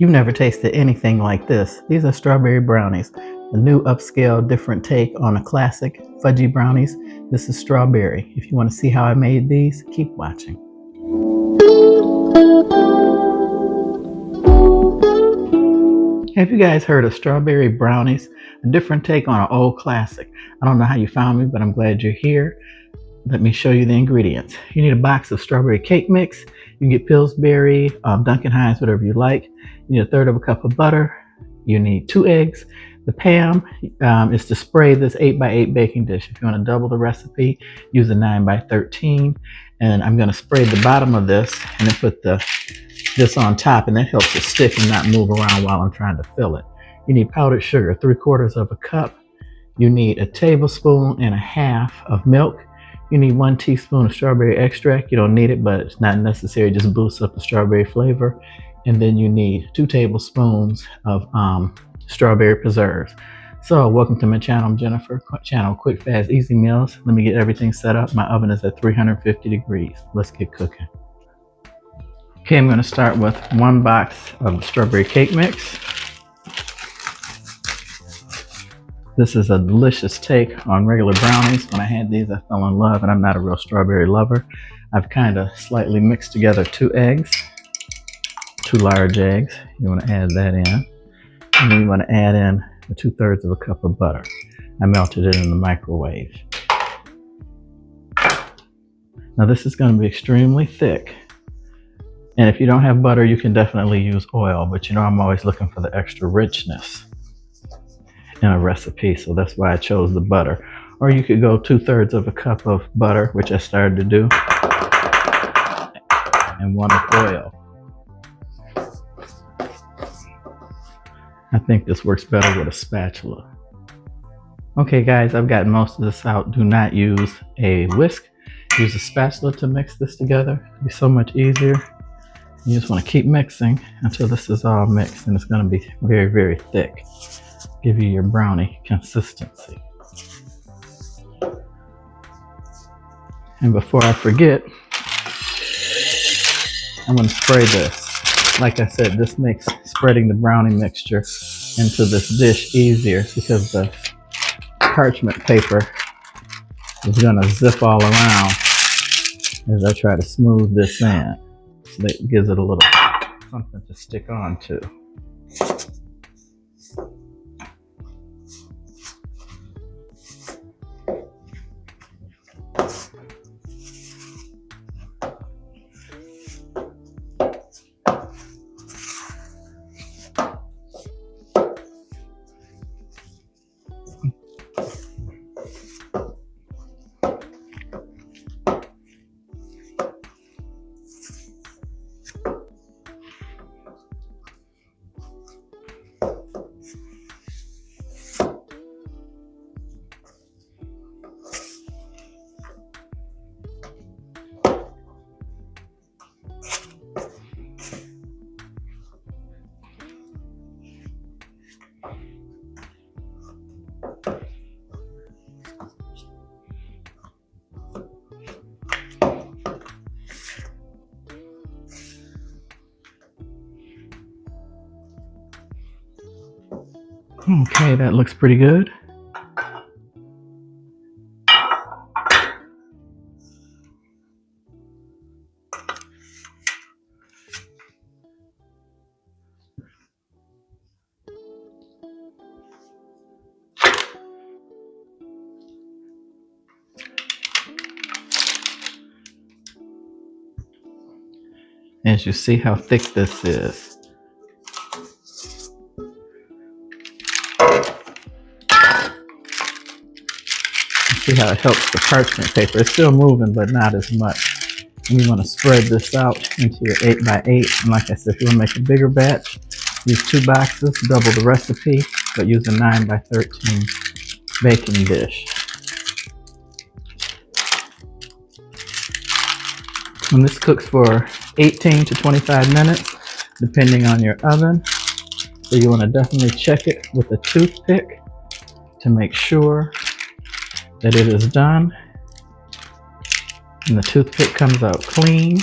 You've never tasted anything like this. These are strawberry brownies, a new upscale, different take on a classic fudgy brownies. This is strawberry. If you want to see how I made these, keep watching. Have you guys heard of strawberry brownies? A different take on an old classic. I don't know how you found me, but I'm glad you're here. Let me show you the ingredients. You need a box of strawberry cake mix. You can get Pillsbury, Duncan Hines, whatever you like. You need a third of a cup of butter. You need 2 eggs. The PAM is to spray this 8x8 baking dish. If you want to double the recipe, use a 9x13. And I'm going to spray the bottom of this and then put this on top, and that helps it stick and not move around while I'm trying to fill it. You need powdered sugar, 3/4 of a cup. You need a tablespoon and a half of milk. You need 1 teaspoon of strawberry extract. You don't need it, but it's not necessary. Just boosts up the strawberry flavor. And then you need 2 tablespoons of strawberry preserves. So welcome to my channel. I'm Jennifer, channel Quick, Fast, Easy Meals. Let me get everything set up. My oven is at 350 degrees. Let's get cooking. Okay, I'm going to start with 1 box of strawberry cake mix. This is a delicious take on regular brownies. When I had these, I fell in love, and I'm not a real strawberry lover. I've kind of slightly mixed together 2 eggs, 2 large eggs. You want to add that in. And then you want to add in 2/3 of a cup of butter. I melted it in the microwave. Now this is going to be extremely thick. And if you don't have butter, you can definitely use oil, but you know I'm always looking for the extra richness in a recipe, so that's why I chose the butter. Or you could go 2/3 of a cup of butter, which I started to do, and 1 of oil. I think this works better with a spatula. Okay guys, I've gotten most of this out. Do not use a whisk. Use a spatula to mix this together. It'll be so much easier. You just want to keep mixing until this is all mixed, and it's going to be very, very thick. Give you your brownie consistency. And before I forget, I'm going to spray this. Like I said, this makes spreading the brownie mixture into this dish easier because the parchment paper is going to zip all around as I try to smooth this in. So that gives it a little something to stick on to. Okay, that looks pretty good. As you see how thick this is. See how it helps the parchment paper. It's still moving, but not as much. And you want to spread this out into your 8x8. And like I said, if you want to make a bigger batch, use 2 boxes, double the recipe, but use a 9x13 baking dish. And this cooks for 18 to 25 minutes, depending on your oven. So you want to definitely check it with a toothpick to make sure that it is done. And the toothpick comes out clean.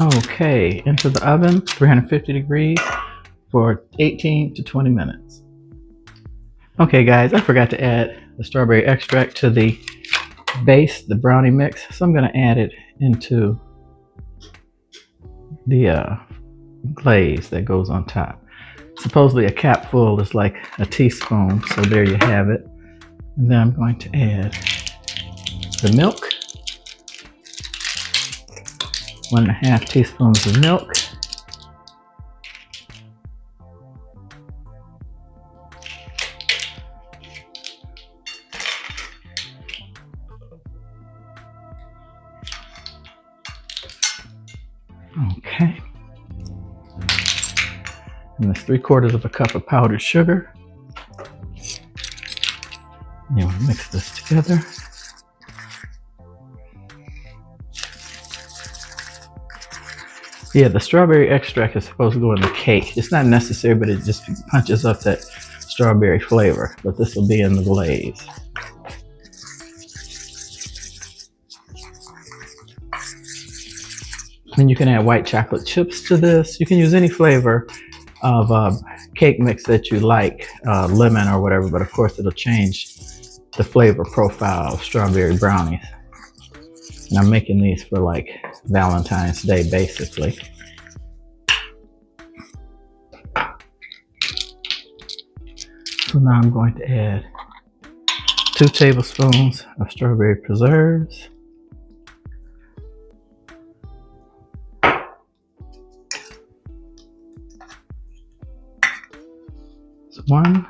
Okay, into the oven, 350 degrees for 18 to 20 minutes. Okay guys, I forgot to add the strawberry extract to the base, the brownie mix, so I'm going to add it into the glaze that goes on top. Supposedly a capful is like a teaspoon, so there you have it. And then I'm going to add the milk, 1.5 teaspoons of milk, okay, and that's 3/4 cup of powdered sugar. You want to mix this together. Yeah, the strawberry extract is supposed to go in the cake. It's not necessary, but it just punches up that strawberry flavor. But this will be in the glaze. And you can add white chocolate chips to this. You can use any flavor of cake mix that you like, lemon or whatever, but of course it'll change the flavor profile of strawberry brownies. And I'm making these for like Valentine's Day, basically. So now I'm going to add 2 tablespoons of strawberry preserves. That's 1.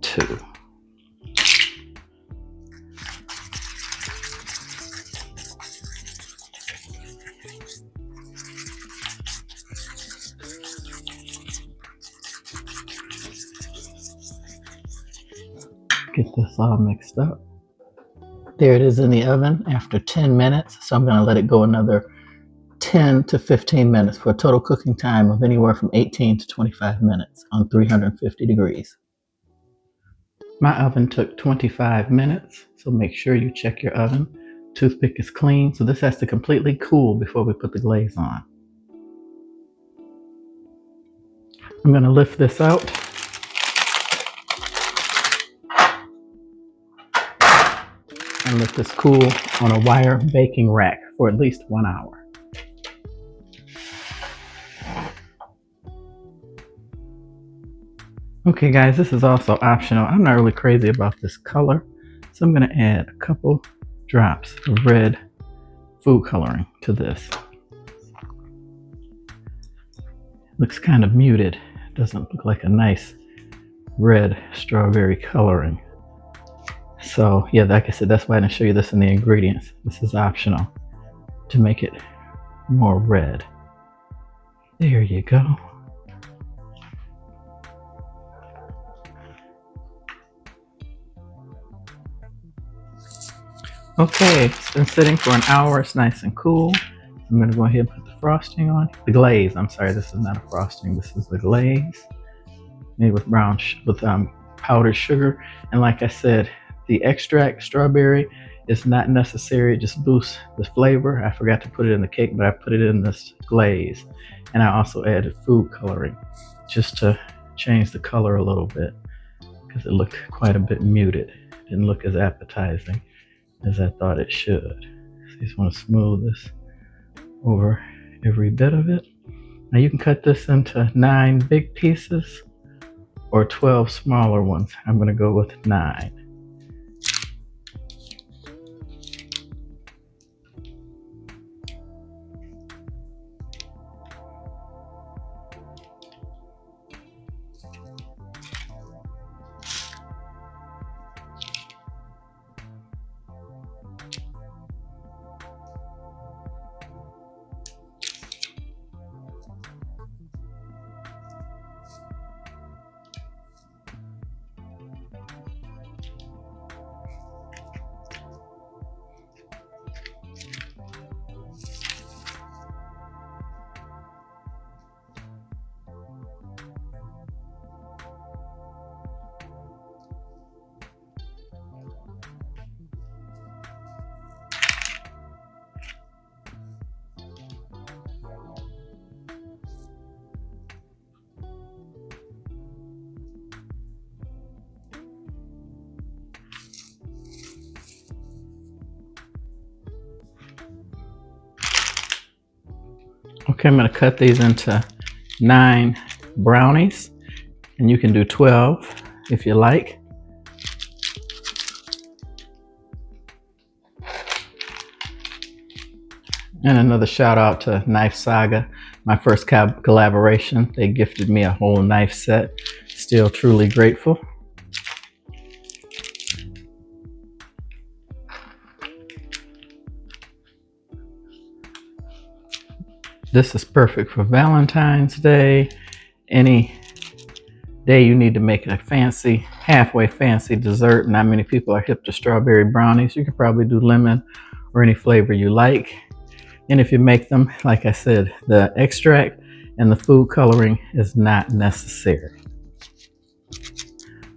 2. Get this all mixed up. There it is in the oven after 10 minutes. So I'm going to let it go another 10 to 15 minutes for a total cooking time of anywhere from 18 to 25 minutes on 350 degrees. My oven took 25 minutes, so make sure you check your oven. Toothpick is clean, so this has to completely cool before we put the glaze on. I'm going to lift this out. And let this cool on a wire baking rack for at least 1 hour. Okay guys, this is also optional. I'm not really crazy about this color, so I'm going to add a couple drops of red food coloring to this. Looks kind of muted. It doesn't look like a nice red strawberry coloring. So yeah, like I said, that's why I didn't show you this in the ingredients. This is optional to make it more red. There you go. Okay, it's been sitting for an hour. It's nice and cool. I'm going to go ahead and put the frosting on. The glaze, I'm sorry, this is not a frosting. This is the glaze made with powdered sugar. And like I said, the extract strawberry is not necessary. It just boosts the flavor. I forgot to put it in the cake, but I put it in this glaze. And I also added food coloring just to change the color a little bit because it looked quite a bit muted. It didn't look as appetizing as I thought it should. So you just want to smooth this over every bit of it. Now you can cut this into 9 big pieces or 12 smaller ones. I'm going to go with 9. Okay, I'm going to cut these into 9 brownies, and you can do 12 if you like. And another shout out to Knife Saga, my first collaboration. They gifted me a whole knife set. Still truly grateful. This is perfect for Valentine's Day. Any day you need to make a fancy, halfway fancy dessert. Not many people are hip to strawberry brownies. You could probably do lemon or any flavor you like. And if you make them, like I said, the extract and the food coloring is not necessary.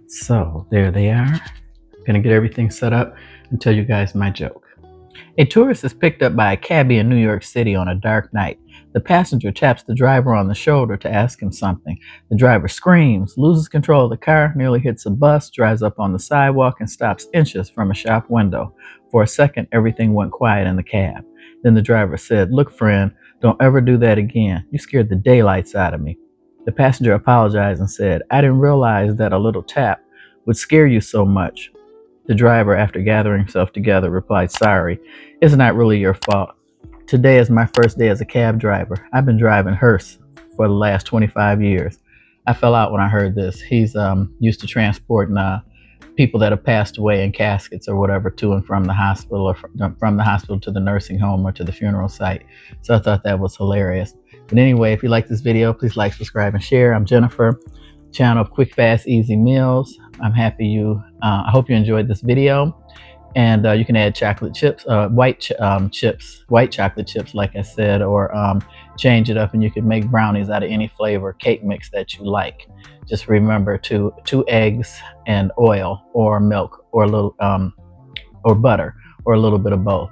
So there they are. I'm gonna get everything set up and tell you guys my joke. A tourist is picked up by a cabbie in New York City on a dark night. The passenger taps the driver on the shoulder to ask him something. The driver screams, loses control of the car, nearly hits a bus, drives up on the sidewalk, and stops inches from a shop window. For a second, everything went quiet in the cab. Then the driver said, "Look, friend, don't ever do that again. You scared the daylights out of me." The passenger apologized and said, "I didn't realize that a little tap would scare you so much." The driver, after gathering himself together, replied, "Sorry, it's not really your fault. Today is my first day as a cab driver. I've been driving hearse for the last 25 years. I fell out when I heard this. He's used to transporting people that have passed away in caskets or whatever to and from the hospital, or from the hospital to the nursing home or to the funeral site. So I thought that was hilarious. But anyway, if you like this video, please like, subscribe, and share. I'm Jennifer, channel of Quick, Fast, Easy Meals. I'm happy I hope you enjoyed this video. And you can add chocolate chips, white chocolate chips, like I said, or change it up, and you can make brownies out of any flavor cake mix that you like. Just remember two eggs and oil or milk or a little or butter or a little bit of both.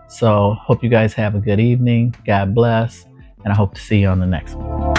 So hope you guys have a good evening. God bless, and I hope to see you on the next one.